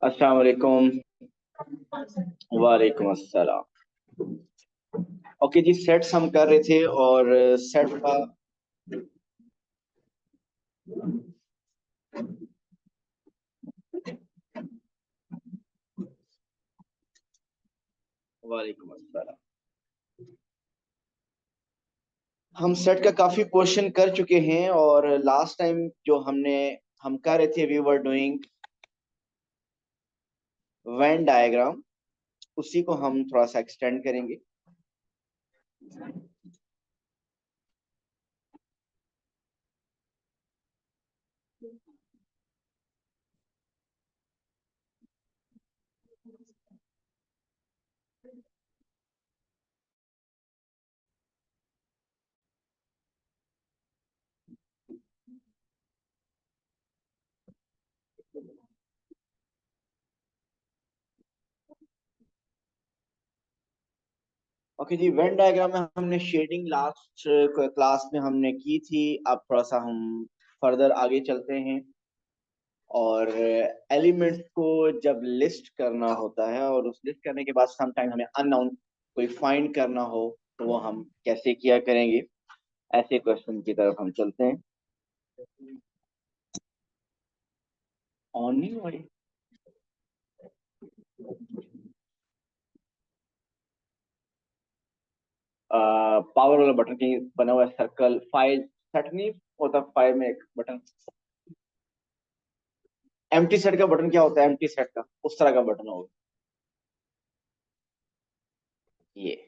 अस्सलाम वालेकुम। वालेकुम अस्सलाम। ओके जी, सेट्स हम कर रहे थे और सेट का वालेकुम अस्सलाम। हम सेट का काफी क्वेश्चन कर चुके हैं और लास्ट टाइम जो हम कर रहे थे, we were doing Venn diagram. उसी को हम थोड़ा सा एक्सटेंड करेंगे। ओके जी, वेन डायग्राम में हमने शेडिंग लास्ट क्लास में हमने की थी। अब थोड़ा सा हम फर्दर आगे चलते हैं और एलिमेंट्स को जब लिस्ट करना होता है और उस लिस्ट करने के बाद समटाइम हमें अननोन कोई फाइंड करना हो तो वो हम कैसे किया करेंगे, ऐसे क्वेश्चन की तरफ हम चलते हैं। ऑन नहीं हो रही? पावर वाला बटन कहीं बना हुआ है, सर्कल फाइल सेट नहीं होता, फाइल में एक बटन। एम्प्टी सेट का बटन क्या होता है? एम्प्टी सेट का उस तरह का बटन होगा ये।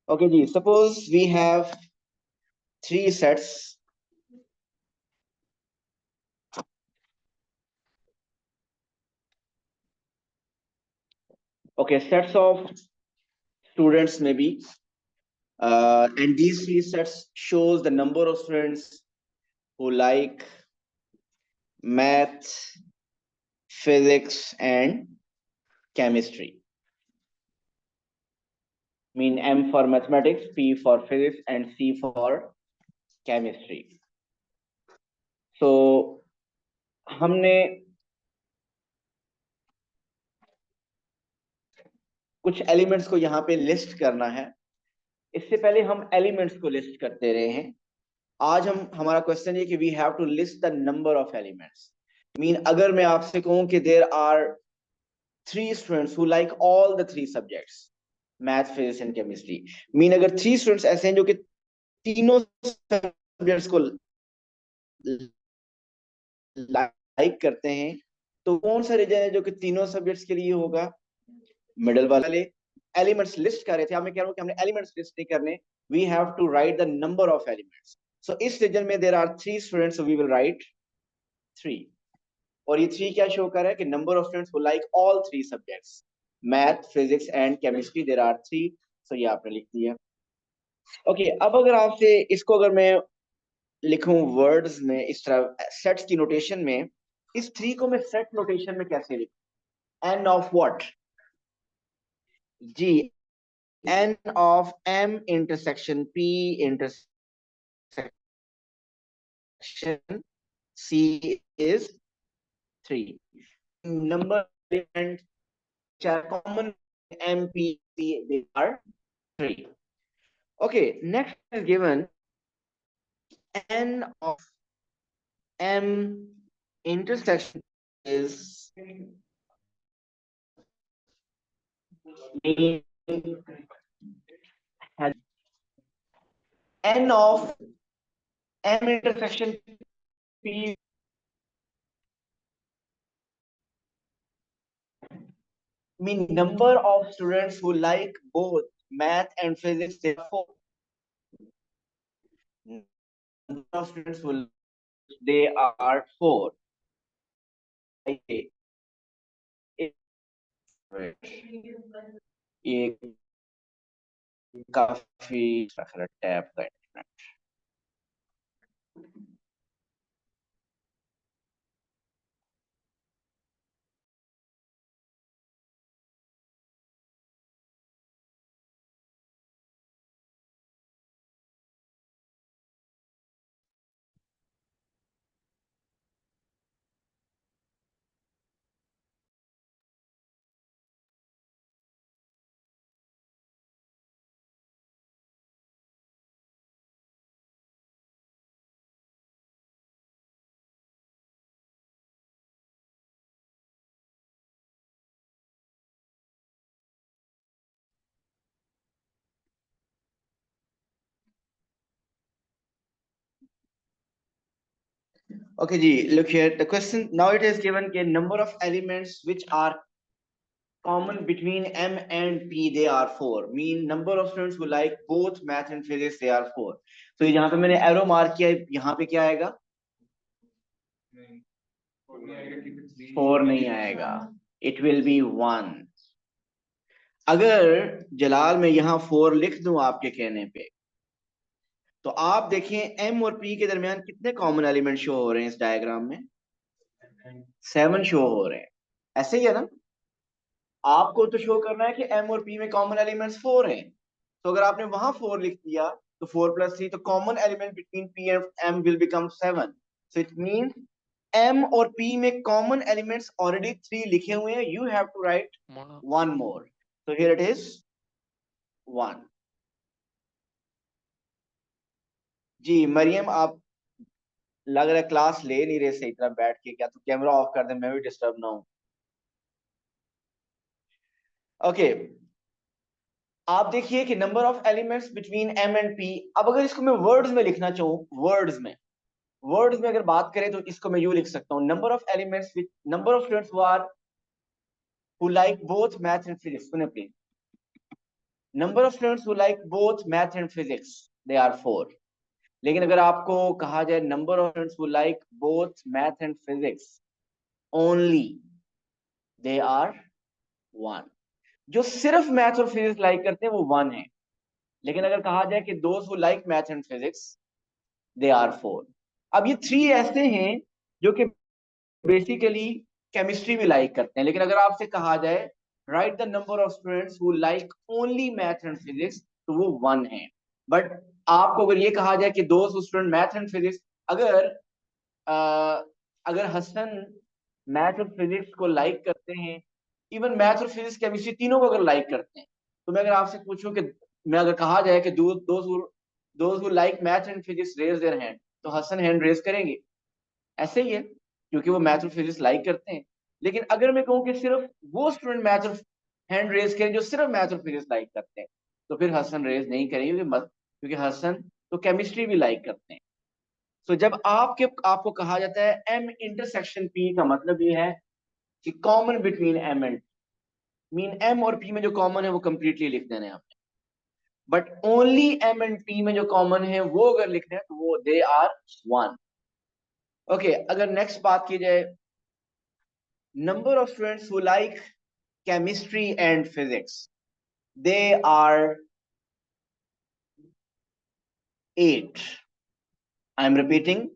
ओके जी, suppose we have three sets. Okay, sets of students maybe, and these three sets shows the number of students who like math, physics and chemistry. Mean M for mathematics, P for physics and C for chemistry. So हमने कुछ elements को यहाँ पे list करना है। इससे पहले हम एलिमेंट्स को लिस्ट करते रहे हैं। आज हमारा क्वेश्चन है कि we have to list the number of elements. Mean अगर मैं आपसे कहूं कि there are three students who like all the three subjects, math physics and chemistry. Mean अगर थ्री स्टूडेंट्स ऐसे हैं जो कि तीनों सब्जेक्ट्स को लाइक करते हैं, तो कौन सा रीजन है जो कि तीनों सब्जेक्ट्स के लिए होगा? मिडल वाले। एलिमेंट्स लिस्ट कर रहे थे, मैं कह रहा हूं कि हमने एलिमेंट्स लिस्ट नहीं करने, we have to write the number of elements. So इस रीजन में there are three students, we will write three. और ये 3 क्या शो कर रहा है कि number of students who like all 3 subjects, math, physics and chemistry, there are 3। So ये आपने लिख दिया। ओके, अब अगर आपसे इसको अगर मैं लिखूं वर्ड्स में इस तरह सेट्स की नोटेशन में, इस 3 को मैं सेट नोटेशन में कैसे लिखूं? N of what? जी, n of m intersection p intersection c is 3. Number elements which are common m, p, c, they are 3. Okay, next is given n of m intersection is has n of m intersection p mean number of students who like both math and physics, therefore number of students will they are 4. ये काफी tab का internet. Okay ji, look here, the question now it is given के number of elements which are common between m and p, they are 4, mean number of students who like both math and physics, they are 4. तो यहाँ पे मैंने arrow mark किया, यहाँ पे क्या आएगा? 4 नहीं आएगा, it will be 1. अगर जलाल मैं यहाँ 4 लिख दूं आपके कहने पे, तो आप देखें m और p के दरमियान कितने कॉमन एलिमेंट शो हो रहे हैं इस डायग्राम में? 7 शो हो रहे हैं, ऐसे ही है ना? आपको तो शो करना है कि m और p में कॉमन एलिमेंट्स 4 हैं, तो अगर आपने वहां 4 लिख दिया तो 4 + 3, तो common element between p and m will become 7. So it means m और p में कॉमन एलिमेंट्स ऑलरेडी 3 लिखे हुए हैं, you have to write one more. So here it is 1. जी मरियम, आप लग रहा है क्लास ले नहीं रहे सही तरह बैठ के, क्या तो कैमरा ऑफ कर दे, मैं भी डिस्टर्ब ना हूं। ओके, आप देखिए कि number of elements between m and p। अब अगर इसको मैं वर्ड्स में लिखना चाहूँ, वर्ड्स में अगर बात करें तो इसको मैं यूं लिख सकता हूँ, number of elements with number of students who like both math and physics. सुने please, number of students who like both math and physics, they are 4. लेकिन अगर आपको कहा जाए number of students who like both math and physics only, they are 1. जो सिर्फ math और physics like करते हैं वो 1 है, लेकिन अगर कहा जाए कि दोस्त who like math and physics, they are 4. अब ये 3 ऐसे हैं जो कि बेसिकली केमिस्ट्री भी लाइक करते हैं, लेकिन अगर आपसे कहा जाए right the number of students who like only math and physics, तो वो 1 है. बट आपको अगर ये कहा जाए कि दोस्त स्टूडेंट मैथ एंड फिजिक्स, अगर अगर हसन मैथ और फिजिक्स को लाइक करते हैं, इवन मैथ और फिजिक्स केमिस्ट्री तीनों को अगर लाइक करते हैं, तो मैं अगर आपसे पूछूं कि मैं अगर कहा जाए कि दोस्त who like math and physics raise their hand, तो हसन हैंड रेज करेंगे, ऐसे ही है, क्योंकि वो मैथ और फिजिक्स लाइक करते हैं. लेकिन अगर मैं कहूँ कि सिर्फ वो स्टूडेंट मैथ और हैंड रेज करें जो सिर्फ मैथ और फिजिक्स लाइक करते हैं, तो फिर हसन रेज नहीं करेंगे, क्योंकि हसन तो केमिस्ट्री भी लाइक करते हैं. तो जब आपको कहा जाता है m इंटरसेक्शन p, का मतलब ये है कि common between m and mean m और p में जो कॉमन है वो कंप्लीटली लिख देना है आपने, but only m and p में जो कॉमन है वो अगर लिखना है तो वो दे आर 1. ओके, अगर नेक्स्ट बात की जाए number of students who like chemistry and physics, they are 8. I'm repeating,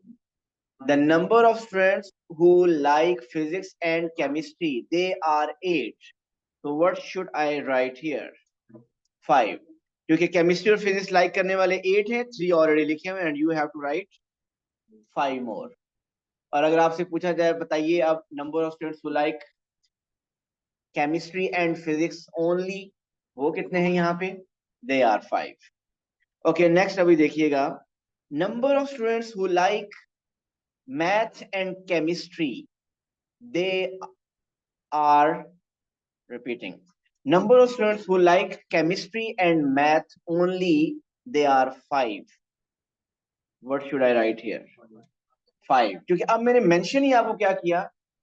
the number of students who like physics and chemistry, they are 8. So what should I write here? 5. क्योंकि chemistry और physics like करने वाले 8 हैं, 3 already लिखे हुए and you have to write 5 more. और अगर आपसे पूछा जाए बताइए अब number of students who like chemistry and physics only, वो कितने हैं यहाँ पे? They are 5. ओके, नेक्स्ट अभी देखिएगा, number of students who like math and chemistry, they are, repeating, number of students who like chemistry and math only, they are 5. What should I write here? 5. क्योंकि अब मैंने mention ही आपको क्या किया,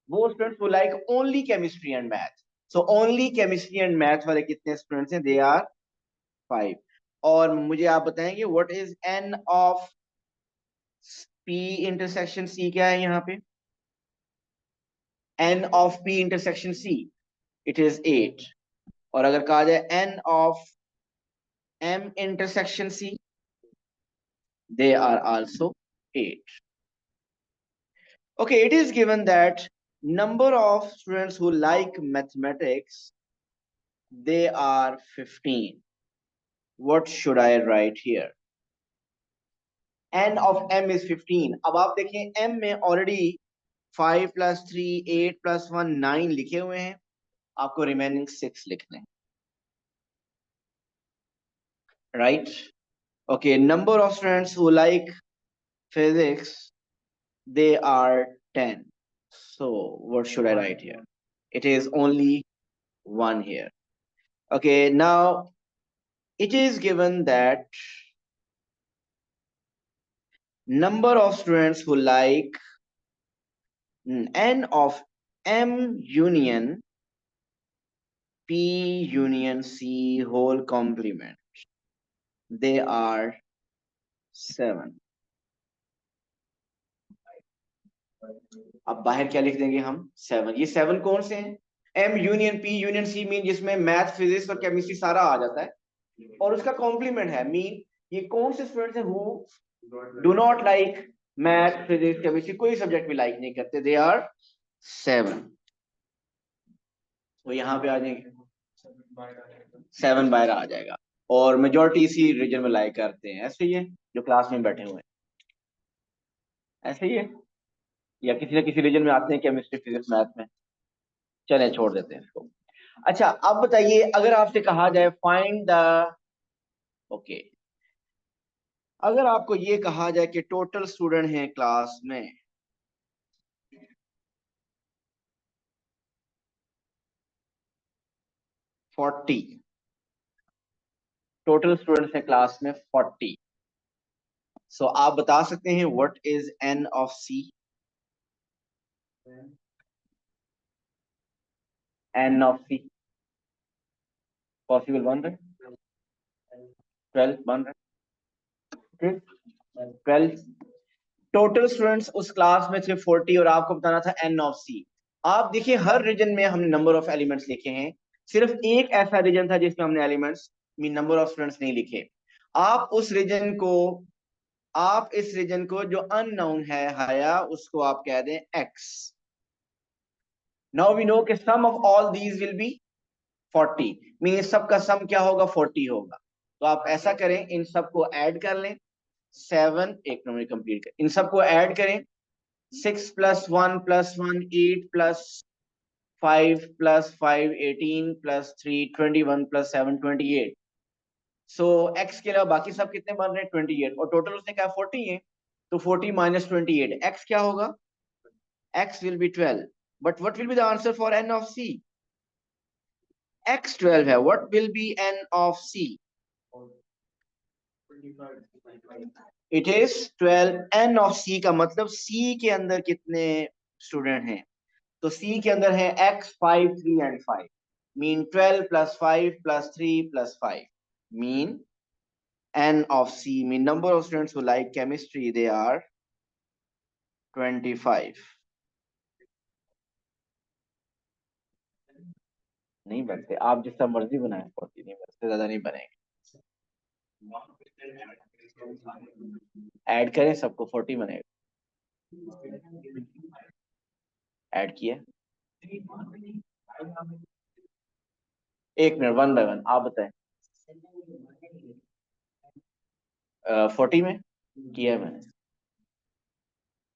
वो students who like only chemistry and math. So only chemistry and math वाले कितने students हैं? They are 5. और मुझे आप बताएंगे what is n of p intersection c क्या है यहाँ पे? n of p intersection c, it is 8. और अगर कहा जाए n of m intersection c, they are also 8. Okay, it is given that number of students who like mathematics, they are 15. What should I write here? n of m is 15. अब आप देखें m में already 5 plus 3 8 plus 1 9 लिखे हुए हैं, आपको remaining 6 लिखने हैं, right? Okay, number of students who like physics, they are 10. So what should I write here? It is only 1 here. Okay, now it is given that number of students who like n of m union p union c whole complement, they are 7. अब बाहर क्या लिख देंगे हम? 7. ये 7 कौन से हैं? m union p union c mean जिसमें मैथ फिजिक्स और केमिस्ट्री सारा आ जाता है और उसका कॉम्प्लीमेंट है, मीन ये कौन से स्टूडेंट्स हैं who do not like math physics chemistry, कोई सब्जेक्ट भी लाइक नहीं करते, दे आर 7. तो यहाँ पे आ जाएंगे 7 बाहर आ जाएगा और मेजोरिटी इसी रीजन में लाइक करते हैं. ऐसे ही है जो क्लास में बैठे हुए हैं, ऐसे ही है या किसी ना किसी रीजन में आते हैं केमिस्ट्री फिजिक्स मैथ में. चले छोड़ देते हैं इसको. अच्छा, अब बताइए अगर आपसे कहा जाए फाइंड द, ओके, अगर आपको ये कहा जाए कि टोटल स्टूडेंट हैं क्लास में 40, टोटल स्टूडेंट्स हैं क्लास में 40, सो आप बता सकते हैं what is n of c? n of c possible बन रहा है? 12 बन रहा है? 12 टोटल स्टूडेंट्स उस क्लास में थे 40 और आपको बताना था n ऑफ c. आप देखिए हर रीजन में हमने नंबर ऑफ एलिमेंट्स लिखे हैं, सिर्फ एक ऐसा रीजन था जिसमें हमने elements mean number of students नहीं लिखे. आप उस रीजन को, आप इस रीजन को जो अननोन है हया, उसको आप कह दें x. नाउ वी नो कि sum of all these will be 40, mean सबका सम क्या होगा? 40 होगा. तो आप ऐसा करें, इन सबको ऐड कर लें. 7 एक नंबर कंप्लीट कर, इन सबको ऐड करें. 6 plus 1 plus 1 8 plus 5 plus 5 18 plus 3 21 plus 7 28. सो x के अलावा बाकी सब कितने बन रहे हैं? 28. और टोटल उसने कहा 40 है, तो 40 minus 28, x क्या होगा? x will be 12. But what will be the answer for n of c? x 12 है. What will be n of c? It is 12. n of c का मतलब c के अंदर कितने स्टूडेंट हैं? तो c के अंदर है x 5 3 and 5, mean 12 plus 5 plus 3 plus 5, mean n of c, mean number of students who like chemistry, they are 25. नहीं बनते, आप जितना मर्जी बनाए 40 नहीं बनते, ज्यादा नहीं बनेंगे। ऐड करें सबको 40 बनेगा। ऐड किया। एक मिनट, वन बाय वन आप बताएं। 40 में किया है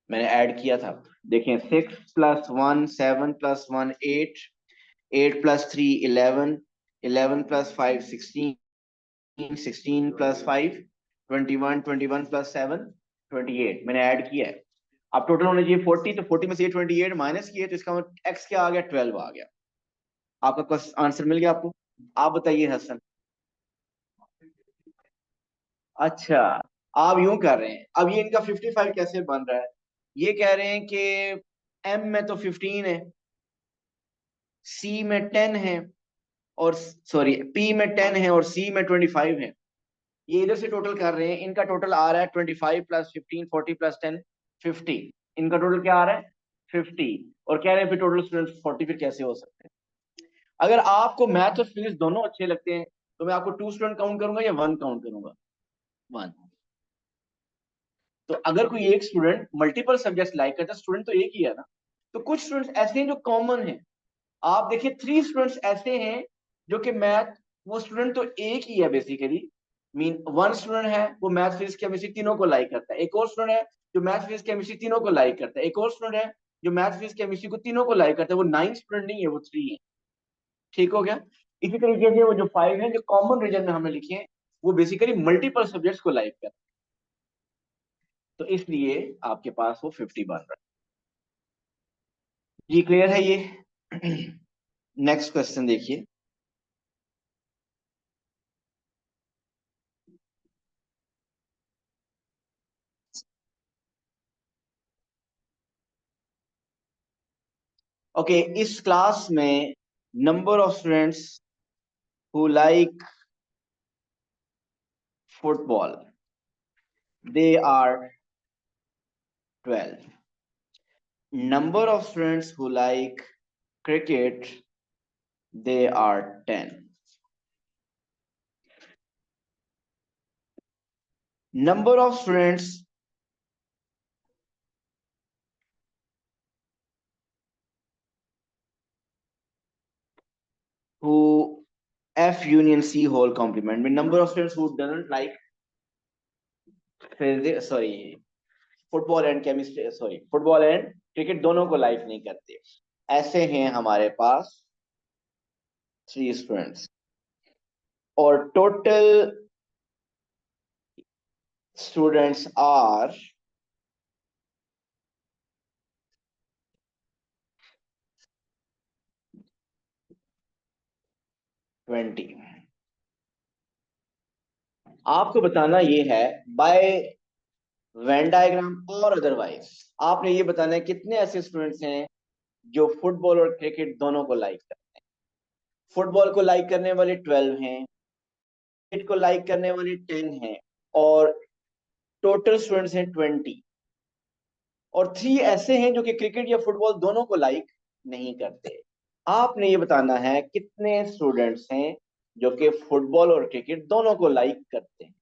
मैंने ऐड किया था। देखिए 6 + 1 7 + 1 8, 8 + 3 11, 11 + 5 16, 16 + 5 21, 21 + 7 28 मैंने ऐड किया है। अब टोटल होना चाहिए 40, तो 40 में से 28 माइनस किए तो इसका मतलब एक्स क्या आ गया, 12 आ गया। आपका आंसर मिल गया आपको। आप बताइए हसन। अच्छा, आप यूं कर रहे हैं, अब ये इनका 55 कैसे बन रहा है। ये कह रहे हैं कि एम में तो 15 है, सी में 10 है, और सॉरी पी में 10 है और सी में 25 है। ये इधर से टोटल कर रहे हैं, इनका टोटल आ रहा है 25 + 15 40 + 10 50। इनका टोटल क्या आ रहा है 50, और कह रहे हैं फिर टोटल स्टूडेंट 40 फिर कैसे हो सकते हैं। अगर आपको मैथ और फिजिक्स दोनों अच्छे लगते हैं तो मैं आपको 2 स्टूडेंट काउंट करूंगा या 1 काउंट करूंगा। 1। तो अगर कोई एक स्टूडेंट मल्टीपल सब्जेक्ट लाइक करता है, स्टूडेंट तो एक ही है ना, तो कुछ स्टूडेंट्स ऐसे हैं जो कॉमन हैं। आप देखिए 3 स्टूडेंट्स ऐसे हैं जो कि मैथ, वो स्टूडेंट तो एक ही है बेसिकली। मीन 1 स्टूडेंट है वो मैथ फिजिक्स केमिस्ट्री तीनों को लाइक करता है, एक और स्टूडेंट है जो मैथ फिजिक्स केमिस्ट्री तीनों को लाइक करता है, एक और स्टूडेंट है जो मैथ फिजिक्स केमिस्ट्री को तीनों को लाइक करता है। वो 9 स्टूडेंट नहीं है, वो 3 है। ठीक हो गया। इसी तरीके से वो जो 5 है जो कॉमन रीजन में हमने लिखे हैं, वो बेसिकली मल्टीपल सब्जेक्ट्स को लाइक करते हैं। तो इसलिए आपके पास वो 50 बन रहा है। जी क्लियर है ये। नेक्स्ट क्वेश्चन देखिए। ओके, इस क्लास में number of students who like football, they are 12। Number of students who like cricket, they are 10. Number of students who F union C whole complement, mean number of students who doesn't like physics, sorry, football and chemistry, sorry football and cricket दोनों को like नहीं करते, ऐसे हैं हमारे पास 3 students. और total students are 20। आपको बताना ये है बाय वेन डायग्राम और अदरवाइज, आपने ये बताना है कितने ऐसे स्टूडेंट्स हैं जो फुटबॉल और क्रिकेट दोनों को लाइक करते हैं। फुटबॉल को लाइक करने वाले 12 हैं, क्रिकेट को लाइक करने वाले 10 हैं, और टोटल स्टूडेंट्स हैं 20। और 3 ऐसे हैं जो कि क्रिकेट या फुटबॉल दोनों को लाइक नहीं करते। आपने ये बताना है कितने स्टूडेंट्स हैं जो कि फुटबॉल और क्रिकेट दोनों को लाइक करते हैं।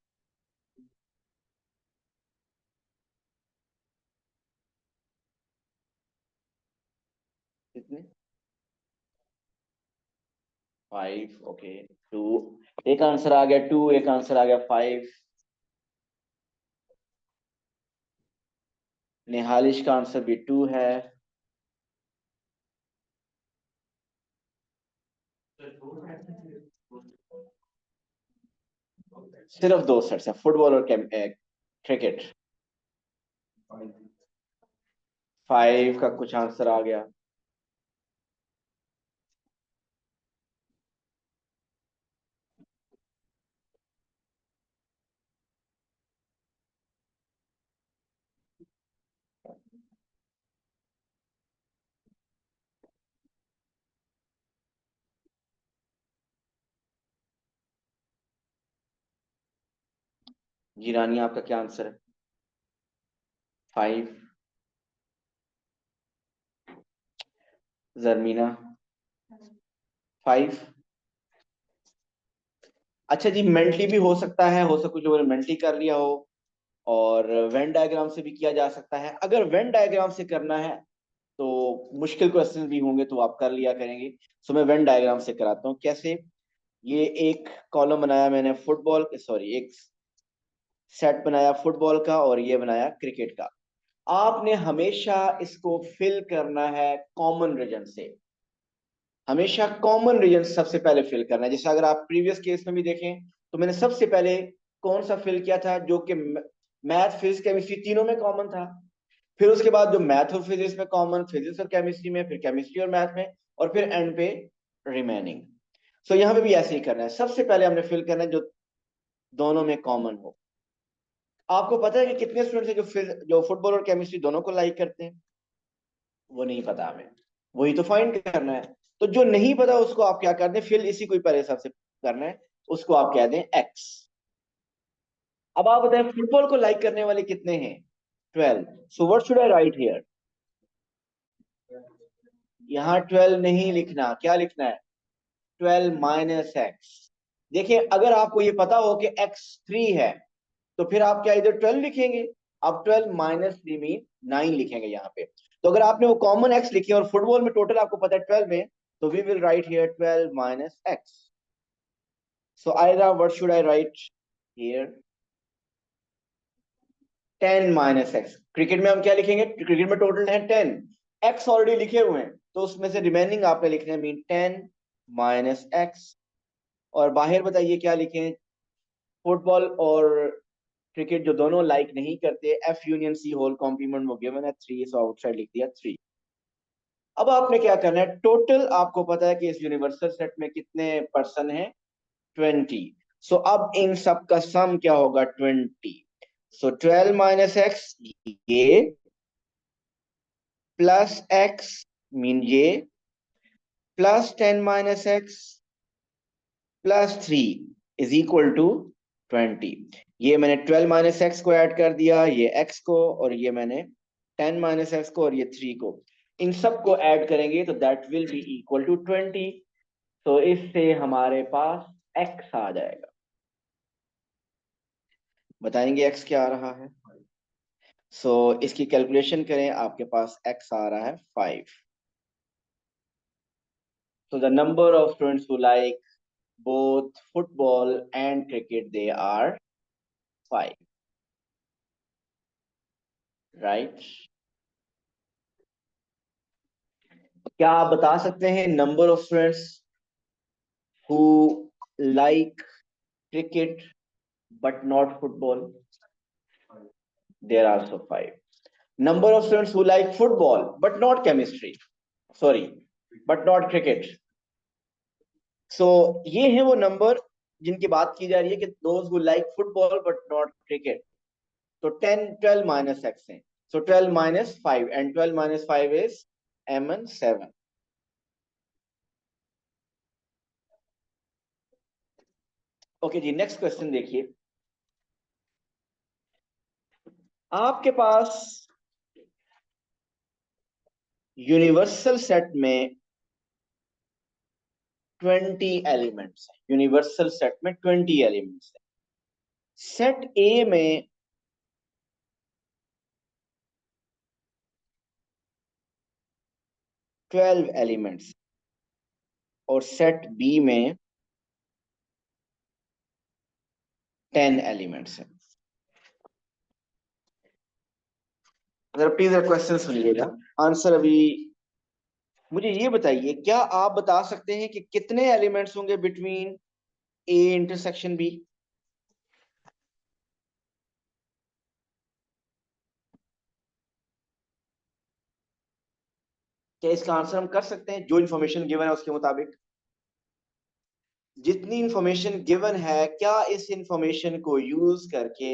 कितने? 5। ओके, 2। एक आंसर आ गया 2, एक आंसर आ गया 5। निहालिश का आंसर भी 2 है। सिर्फ 2 सेट्स हैं, फुटबॉल और क्रिकेट। 5 का कुछ आंसर आ गया। जी रानी, आपका क्या आंसर है? 5। जरमीना? 5। अच्छा जी, मेंटली भी हो सकता है, हो सकता कुछ लोगों ने मेंटली कर लिया हो, और वेन डायग्राम से भी किया जा सकता है। अगर वेन डायग्राम से करना है तो मुश्किल क्वेश्चन भी होंगे तो आप कर लिया करेंगे। सो मैं वेन डायग्राम से कराता हूँ कैसे। ये एक कॉलम बनाया मैंने फुटबॉल, सॉरी एक सेट बनाया फुटबॉल का, और ये बनाया क्रिकेट का। आपने हमेशा इसको फिल करना है कॉमन रीजन से। हमेशा कॉमन रीजन सबसे पहले फिल करना है। जैसे अगर आप प्रीवियस केस में भी देखें तो मैंने सबसे पहले कौन सा फिल किया था, जो कि मैथ फिजिक्स केमिस्ट्री तीनों में कॉमन था। फिर उसके बाद जो मैथ और फिजिक्स में कॉमन, फिजिक्स और केमिस्ट्री में, फिर केमिस्ट्री और मैथ में, और फिर एंड पे रिमेनिंग। सो यहाँ पे भी ऐसे ही करना है, सबसे पहले हमने फिल करना है जो दोनों में कॉमन हो। आपको पता है कि कितने स्टूडेंट्स हैं जो फुटबॉल और केमिस्ट्री दोनों को लाइक करते हैं? वो नहीं पता हमें, वही तो फाइंड करना है। तो जो नहीं पता उसको आप क्या कर दें, फिल इसी को ही पहले सबसे करना है, उसको आप कह दें एक्स। अब आप बताएं फुटबॉल को लाइक करने वाले कितने हैं? 12। So what should I write here? यहाँ 12 नहीं लिखना, क्या लिखना है? 12 माइनस एक्स। देखिए अगर आपको ये पता हो कि एक्स 3 है तो फिर आप क्या इधर 12 लिखेंगे? आप 12 माइनस 3 मीन 9 लिखेंगे यहाँ पे। तो अगर आपने वो कॉमन एक्स लिखे और फुटबॉल में टोटल आपको पता है 12 में, तो we will write here 12 minus X. So Aira what should I write here? 10 minus X. Cricket में हम क्या लिखेंगे? क्रिकेट में टोटल है 10, एक्स ऑलरेडी लिखे हुए हैं तो उसमें से रिमेनिंग आपने लिखने हैं, मीन 10 माइनस एक्स। और बाहर बताइए क्या लिखें? फुटबॉल और क्रिकेट जो दोनों लाइक नहीं करते, F union C whole complement वो गिवन है 3, सो आउटसाइड लिख दिया 3। अब आपने क्या करना है, टोटल आपको पता है कि इस यूनिवर्सल सेट में कितने पर्सन हैं? 20। सो अब इन सब का सम क्या होगा? 20। सो 12 माइनस एक्स ये, प्लस एक्स मीन ये, plus 10 minus X plus 3 is equal to 20। ये मैंने 12 माइनस एक्स को ऐड कर दिया, ये एक्स को, और ये मैंने 10 माइनस एक्स को, और ये 3 को। इन सब को ऐड करेंगे तो that will be equal to 20। तो इससे हमारे पास एक्स आ जाएगा। बताएंगे एक्स क्या आ रहा है? इसकी कैलकुलेशन करें, आपके पास एक्स आ रहा है 5। So the number of students who like both football and cricket, they are 5, right? क्या आप बता सकते हैं number of students who like cricket but not football? There are also 5. Number of students who like football but not chemistry, sorry, but not cricket. ये है वो number जिनकी बात की जा रही है कि those who like football but not cricket. तो 10 12 माइनस एक्स है, so 12 minus 5, and 12 minus 5 is mn 7। Okay जी, नेक्स्ट क्वेश्चन देखिए। आपके पास यूनिवर्सल सेट में 20 एलिमेंट्स है। यूनिवर्सल सेट में 20 एलिमेंट्स है। सेट ए में 12 एलिमेंट्स और सेट बी में 10 एलिमेंट्स है। अगर प्लीज क्वेश्चन सुनिएगा, आंसर अभी। मुझे ये बताइए, क्या आप बता सकते हैं कि कितने एलिमेंट्स होंगे बिटवीन ए इंटरसेक्शन बी? क्या इसका आंसर हम कर सकते हैं जो इंफॉर्मेशन गिवन है उसके मुताबिक? जितनी इंफॉर्मेशन गिवन है, क्या इस इंफॉर्मेशन को यूज करके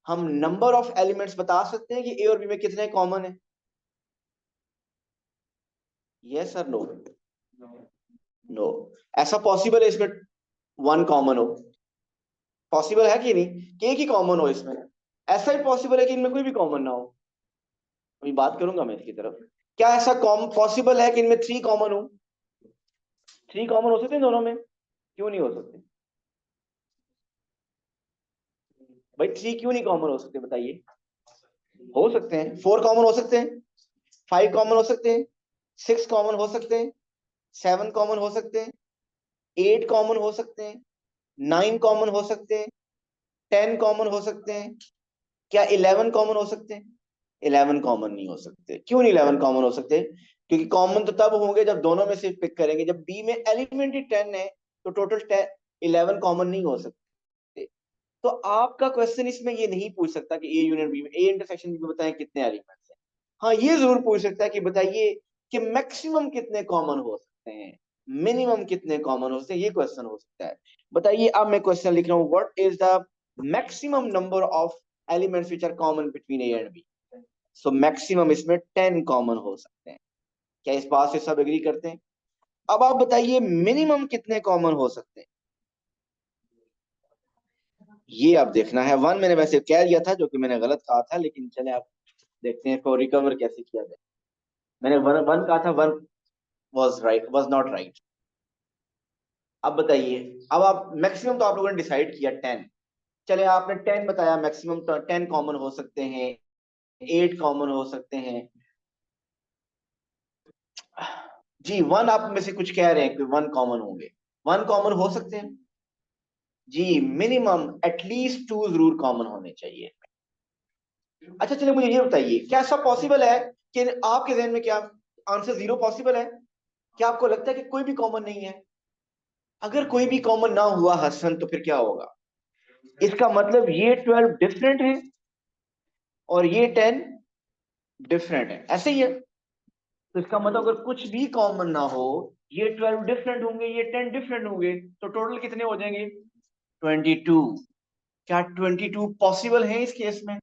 हम नंबर ऑफ एलिमेंट्स बता सकते हैं कि ए और बी में कितने कॉमन है? यस और नो? नो। ऐसा पॉसिबल है इसमें वन कॉमन हो? पॉसिबल है कि नहीं कि एक ही कॉमन हो इसमें? ऐसा ही पॉसिबल है कि इनमें कोई भी कॉमन ना हो? अभी बात करूंगा मैं इसकी तरफ। क्या ऐसा पॉसिबल है कि इनमें 3 कॉमन हो? 3 कॉमन हो सकते हैं दोनों में, क्यों नहीं हो सकते भाई? 3 क्यों नहीं कॉमन हो सकते बताइए? हो सकते हैं। 4 कॉमन हो सकते हैं, 5 कॉमन हो सकते हैं, 6 कॉमन हो सकते हैं, 7 कॉमन हो सकते हैं, 8 कॉमन हो सकते हैं, 9 कॉमन हो सकते हैं, 10 कॉमन हो सकते हैं। क्या 11 कॉमन हो सकते हैं? 11 कॉमन नहीं हो सकते। क्यों नहीं 11 कॉमन हो सकते? क्योंकि कॉमन तो तब होंगे जब दोनों में से पिक करेंगे। जब बी में एलिमेंट ही 10 है तो टोटल 11 कॉमन नहीं हो सकते। तो आपका क्वेश्चन इसमें ये नहीं पूछ सकता कि ए यूनियन बी में, ए इंटरसेक्शन बी में बताएं कितने एलिमेंट्स हैं। हाँ ये जरूर पूछ सकता है कि बताइए कि मैक्सिमम कितने कॉमन हो सकते हैं, मिनिमम कितने कॉमन हो सकते हैं, ये क्वेश्चन हो सकता है। बताइए, अब मैं क्वेश्चन लिख रहा हूं, what is the maximum number of elements which are common between A and B? So maximum इसमें 10 कॉमन हो सकते हैं। क्या इस बात से सब एग्री करते हैं? अब आप बताइए मिनिमम कितने कॉमन हो सकते हैं? ये आप देखना है। 1 मैंने वैसे कह दिया था, जो कि मैंने गलत कहा था, लेकिन चले आप देखते हैं इसको रिकवर कैसे किया जाए। मैंने 1 कहा था, 1 was right, was not right. अब बताइए, अब आप मैक्सिमम तो आप लोगों ने डिसाइड किया 10। चले आपने 10 बताया, मैक्सिमम तो 10 कॉमन हो सकते हैं, 8 कॉमन हो सकते हैं। जी 1 आप में से कुछ कह रहे हैं कि 1 कॉमन होंगे। 1 कॉमन हो सकते हैं जी। मिनिमम एटलीस्ट 2 जरूर कॉमन होने चाहिए। अच्छा चलिए मुझे ये बताइए, क्या ऐसा पॉसिबल है कि आपके जहन में क्या आंसर 0 पॉसिबल है? क्या आपको लगता है कि कोई भी कॉमन नहीं है? अगर कोई भी कॉमन ना हुआ हसन, तो फिर क्या होगा? इसका मतलब ये 12 डिफरेंट है और ये 10 डिफरेंट है, ऐसे ही है। तो इसका मतलब अगर कुछ भी कॉमन ना हो, ये 12 डिफरेंट होंगे, ये 10 डिफरेंट होंगे, तो टोटल कितने हो जाएंगे? 22। क्या 22 पॉसिबल है इस केस में?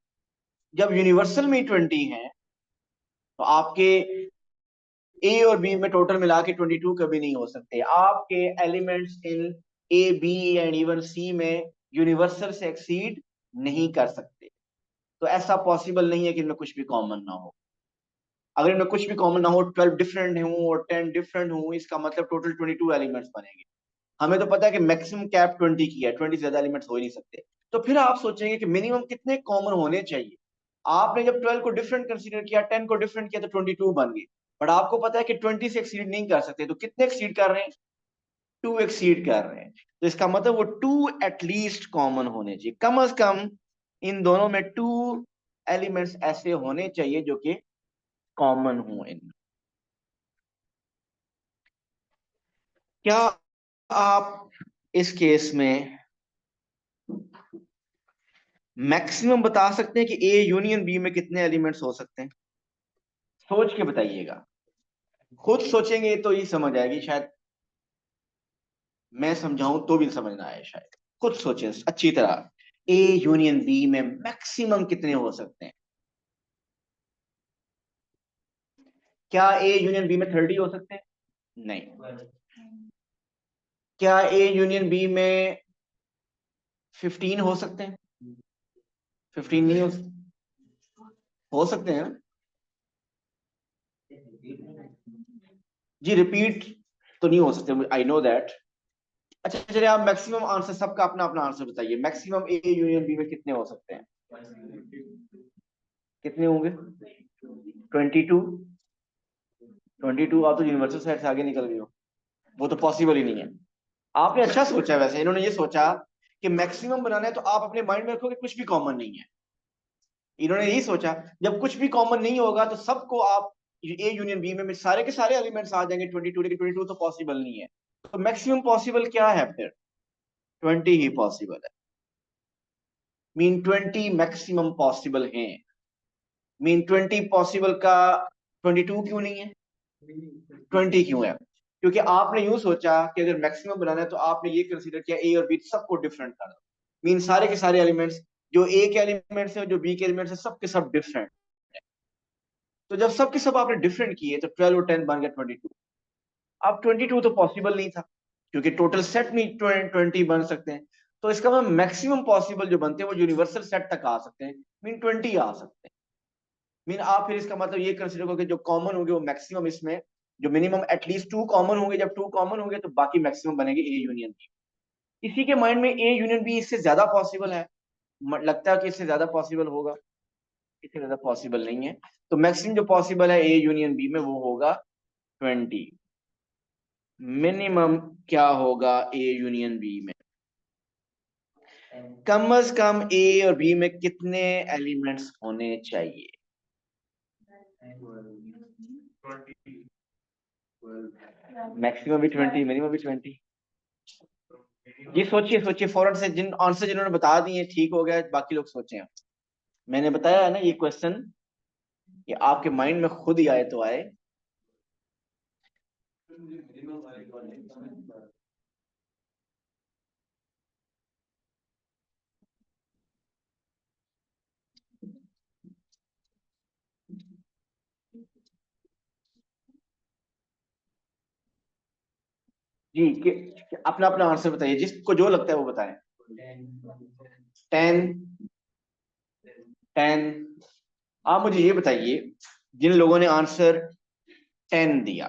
जब यूनिवर्सल में 20 है तो आपके ए और बी में टोटल मिला के 22 कभी नहीं हो सकते। आपके elements in A B and even C में यूनिवर्सल से एक्सीड नहीं कर सकते। तो ऐसा पॉसिबल नहीं है कि इनमें कुछ भी कॉमन ना हो। अगर इनमें कुछ भी कॉमन ना हो, 12 डिफरेंट हूं और 10 डिफरेंट हूं, इसका मतलब टोटल 22 एलिमेंट्स बनेंगे। हमें तो पता है कि मैक्सिमम कैप 20 की है, 20 से ज्यादा एलिमेंट्स हो ही नहीं सकते। तो फिर आप सोचेंगे कि मिनिमम कितने कॉमन होने चाहिए? आपने जब 12 को डिफरेंट कंसीडर किया, 10 को डिफरेंट किया, तो 22 बन गए। बट आपको पता है कि 20 से एक्सीड नहीं कर सकते, तो कितने एक्सीड कर रहे हैं? 2 एक्सीड कर रहे हैं। तो इसका मतलब वो 2 एटलीस्ट कॉमन होने चाहिए, कम से कम इन दोनों में 2 एलिमेंट्स ऐसे होने चाहिए जो कि कॉमन हो इनमें। क्या आप इस केस में मैक्सिमम बता सकते हैं कि ए यूनियन बी में कितने एलिमेंट्स हो सकते हैं? सोच के बताइएगा। खुद सोचेंगे तो ही समझ आएगी शायद, मैं समझाऊं तो भी समझ ना आए शायद। खुद सोचें अच्छी तरह, ए यूनियन बी में मैक्सिमम कितने हो सकते हैं? क्या ए यूनियन बी में 30 हो सकते हैं? नहीं। क्या ए यूनियन बी में 15 हो सकते हैं? 15 नहीं हो सकते हैं। जी रिपीट तो नहीं हो सकते, आई नो दैट। अच्छा चलिए, आप मैक्सिमम आंसर, सबका अपना अपना आंसर बताइए। मैक्सिमम ए यूनियन बी में कितने हो सकते हैं? कितने होंगे? 22। 22 आप तो यूनिवर्सल साइड से आगे निकल गए हो। वो तो पॉसिबल ही नहीं है। आपने अच्छा सोचा है वैसे। इन्होंने ये सोचा कि मैक्सिमम बनाना है तो आप अपने माइंड में रखो कि कुछ भी कॉमन नहीं है। इन्होंने यही सोचा, जब कुछ भी कॉमन नहीं होगा तो सबको आप ए यूनियन बी में सारे के सारे एलिमेंट्स आ जाएंगे 22, लेकिन 22 तो पॉसिबल नहीं है। तो मैक्सिमम पॉसिबल क्या है फिर? 20 ही पॉसिबल है। मीन 20 मैक्सिमम पॉसिबल है। मीन 20 पॉसिबल का 22 क्यों नहीं है? 20 क्यों है? क्योंकि आपने यूं सोचा कि अगर मैक्सिमम बनाना है तो आपने ये कंसीडर किया ए और बी सबको डिफरेंट कर दो। मीन सारे के सारे एलिमेंट्स, जो ए के एलिमेंट्स हैं, जो बी के एलिमेंट्स हैं, सब के सब डिफरेंट। तो जब सब के सब आपने डिफरेंट किए तो 12 और 10 बन गया 22। अब 22 तो पॉसिबल नहीं था, क्योंकि टोटल सेट में 20 बन सकते हैं। तो इसका मतलब मैक्सिमम पॉसिबल जो बनते हैं वो यूनिवर्सल सेट तक आ सकते हैं, मीन 20 आ सकते हैं। मीन आप फिर इसका मतलब ये कंसिडर करो कि जो कॉमन होंगे वो मैक्सिमम इसमें जो मिनिमम एटलीस्ट टू कॉमन होंगे, जब टू कॉमन होंगे तो बाकी मैक्सिमम बनेंगे ए यूनियन बी। किसी के माइंड में ए यूनियन बी इससे ज्यादा पॉसिबल है? लगता है कि इससे ज्यादा पॉसिबल होगा? इससे ज्यादा पॉसिबल नहीं है। तो मैक्सिमम जो पॉसिबल है ए यूनियन बी में वो होगा 20। मिनिमम क्या होगा ए यूनियन बी में? कम से कम ए और बी में कितने एलिमेंट्स होने चाहिए? मैक्सिमम भी 20, मिनिमम भी 20। ये सोचिए सोचिए फौरन से, जिन आंसर जिन्होंने बता दिए ठीक हो गया, बाकी लोग सोचें। मैंने बताया है ना ये क्वेश्चन, ये आपके माइंड में खुद ही आए तो आए। जी अपना अपना आंसर बताइए, जिसको जो लगता है वो बताएं। 10। 10। आप मुझे ये बताइए, जिन लोगों ने आंसर 10 दिया,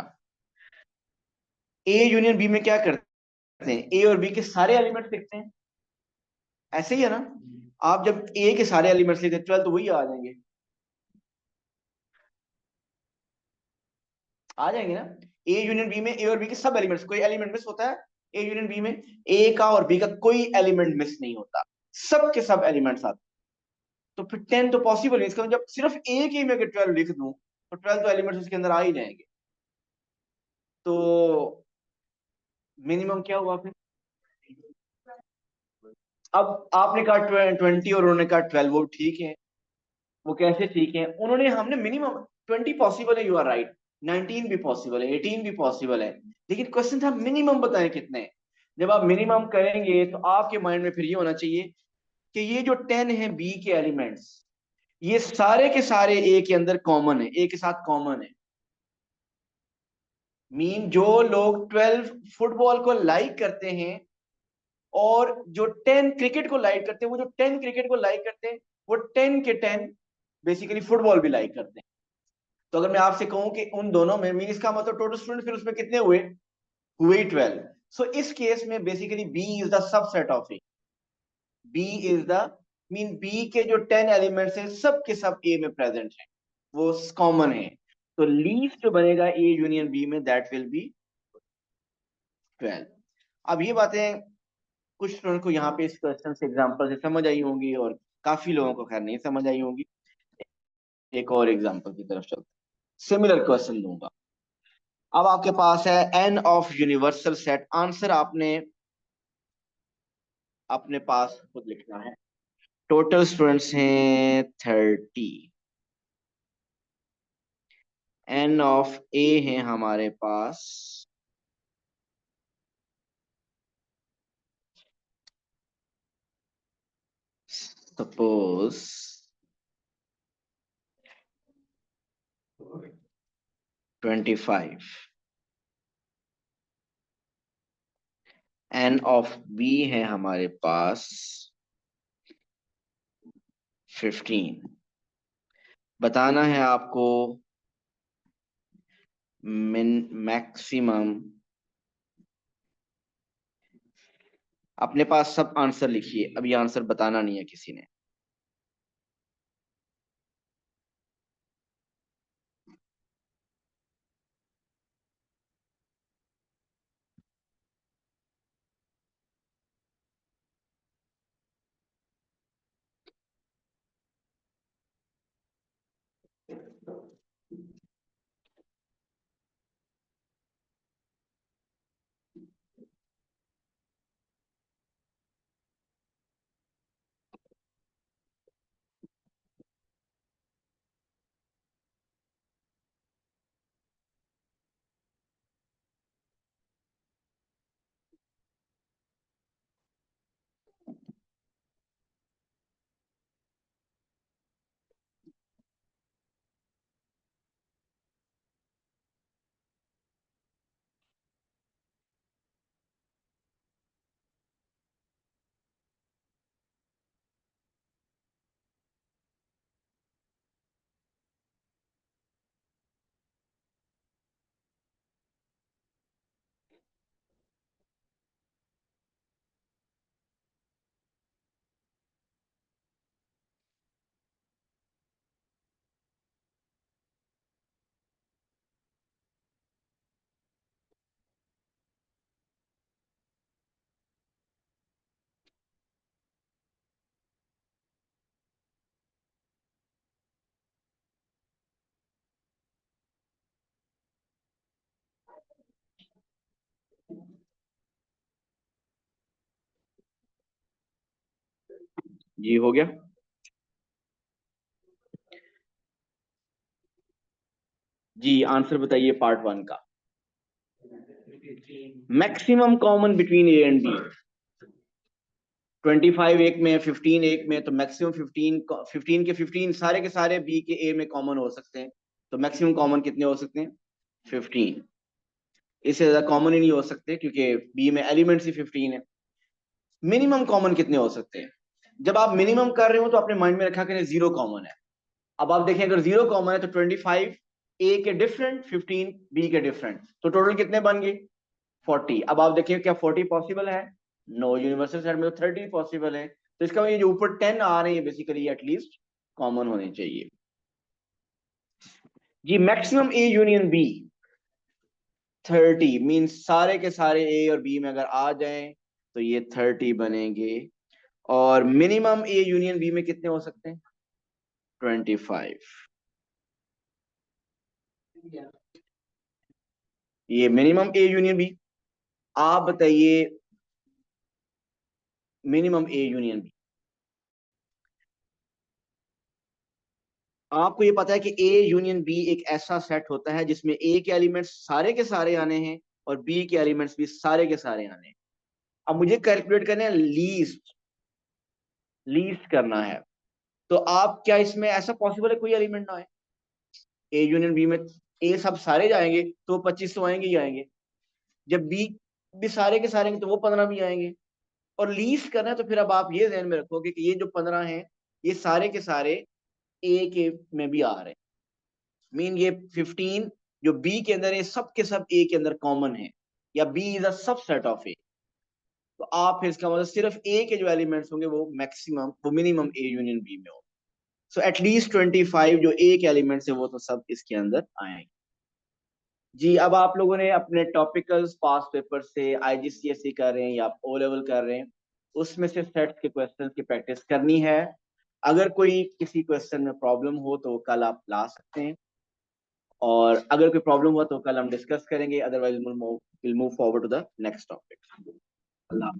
ए यूनियन बी में क्या करते हैं? ए और बी के सारे एलिमेंट्स लिखते हैं, ऐसे ही है ना? आप जब ए के सारे एलिमेंट्स लिखते हैं 12 तो वही आ जाएंगे, आ जाएंगे ना? ए यूनियन बी में ए और बी के सब एलिमेंट्स, कोई एलिमेंट मिस होता है? ए यूनियन बी में ए का और बी का कोई एलिमेंट मिस नहीं होता, सब के सब एलिमेंट्स आते हैं। तो फिर 10 तो पॉसिबल है, इसका मतलब जब सिर्फ ए के में अगर 12 लिख दूं तो 12 तो एलिमेंट्स उसके अंदर आ ही जाएंगे। तो मिनिमम क्या हुआ फिर? अब आपने कहा 20 और उन्होंने कहा 12, वो ठीक है। वो कैसे ठीक है? उन्होंने, हमने मिनिमम 20 पॉसिबल है, यू आर राइट। 19 भी पॉसिबल है, 18 भी पॉसिबल है, लेकिन क्वेश्चन था मिनिमम बताएं कितने। जब आप मिनिमम करेंगे तो आपके माइंड में फिर ये होना चाहिए कि ये जो 10 है बी के एलिमेंट्स, ये सारे के सारे ए के अंदर कॉमन है, ए के साथ कॉमन है। मीन जो लोग 12 फुटबॉल को लाइक करते हैं और जो 10 क्रिकेट को लाइक करते हैं, वो जो 10 क्रिकेट को लाइक करते हैं, वो 10 के 10 बेसिकली फुटबॉल भी लाइक करते हैं। तो अगर मैं आपसे कहूं कि उन दोनों में, मीन इसका मतलब टोटल स्टूडेंट फिर उसमें कितने हुए? हुए 12। सो इस केस में basically B is the subset of A. B is the, mean B के जो 10 एलिमेंट्स हैं सब के सब ए में प्रेजेंट हैं, वो कॉमन है। तो लीस्ट जो बनेगा ए यूनियन बी में, दैट विल बी 12। अब ये बातें कुछ स्टूडेंट को यहाँ पे इस क्वेश्चन से, एग्जांपल से समझ आई होंगी, और काफी लोगों को खैर नहीं समझ आई होंगी। एक और एग्जांपल की तरफ चलते, सिमिलर क्वेश्चन दूंगा। अब आपके पास है N of universal set, answer आपने अपने पास खुद लिखना है। टोटल स्टूडेंट्स हैं 30। एन ऑफ ए है हमारे पास सपोज 25। एन ऑफ बी है हमारे पास 15। बताना है आपको मिन मैक्सिमम। अपने पास सब आंसर लिखिए, अभी आंसर बताना नहीं है किसी ने। जी हो गया। जी आंसर बताइए पार्ट वन का। Maximum common between A and B. 25 एक में, 15 एक में, तो मैक्सिमम 15 के 15 सारे के सारे बी के ए में कॉमन हो सकते हैं। तो मैक्सिमम कॉमन कितने हो सकते हैं? 15। इससे ज्यादा कॉमन ही नहीं हो सकते क्योंकि बी में एलिमेंट्स ही 15 है। मिनिमम कॉमन कितने हो सकते हैं? जब आप मिनिमम कर रहे हो तो अपने माइंड में रखा करें जीरो कॉमन है। अब आप देखें अगर जीरो कॉमन है तो 25 ए के डिफरेंट, 15 बी के डिफरेंट, तो टोटल कितने बन गए? 40। अब आप देखिए क्या 40 पॉसिबल है? नो, यूनिवर्सल सेट में तो 30 पॉसिबल है। तो इसका ये जो ऊपर 10 आ रहे हैं बेसिकली एटलीस्ट कॉमन होने चाहिए। जी maximum A union B 30 means सारे के सारे ए और बी में अगर आ जाएं तो ये 30 बनेंगे। और मिनिमम ए यूनियन बी में कितने हो सकते हैं? 25। ये मिनिमम ए यूनियन बी। आप बताइए मिनिमम ए यूनियन बी। आपको ये पता है कि ए यूनियन बी एक ऐसा सेट होता है जिसमें ए के एलिमेंट्स सारे के सारे आने हैं और बी के एलिमेंट्स भी सारे के सारे आने हैं। अब मुझे कैलकुलेट करना है लीस्ट, लीस्ट करना है। तो आप क्या इसमें ऐसा पॉसिबल है कोई एलिमेंट ना आए ए यूनियन बी में? ए सब सारे जाएंगे तो 25 तो आएंगे ही आएंगे। जब बी भी सारे के सारे आएंगे तो वो 15 भी आएंगे। और लीस्ट करना है तो फिर अब आप ये ध्यान में रखोगे कि ये जो 15 हैं ये सारे के सारे ए के में भी आ रहे हैं। मीन ये 15 जो बी के अंदर है सब के सब ए के अंदर कॉमन है, या B is a subset of A. तो आप फिर इसका मतलब सिर्फ ए के जो एलिमेंट्स होंगे वो मैक्सिमम, वो मिनिमम ए यूनियन बी में हो। सो एटलीस्ट 25 जो ए के एलिमेंट्स है वो तो सब इसके अंदर आएंगे। जी अब आप लोगों ने अपने टॉपिकल्स पास पेपर से आईजीसीएसई कर रहे हैं या आप ओ लेवल कर रहे हैं, उसमें से सेट्स के क्वेश्चंस की प्रैक्टिस करनी है। अगर कोई किसी क्वेश्चन में प्रॉब्लम हो तो कल आप ला सकते हैं, और अगर कोई प्रॉब्लम हुआ तो कल हम डिस्कस करेंगे, otherwise will move forward to the next topic. Allah.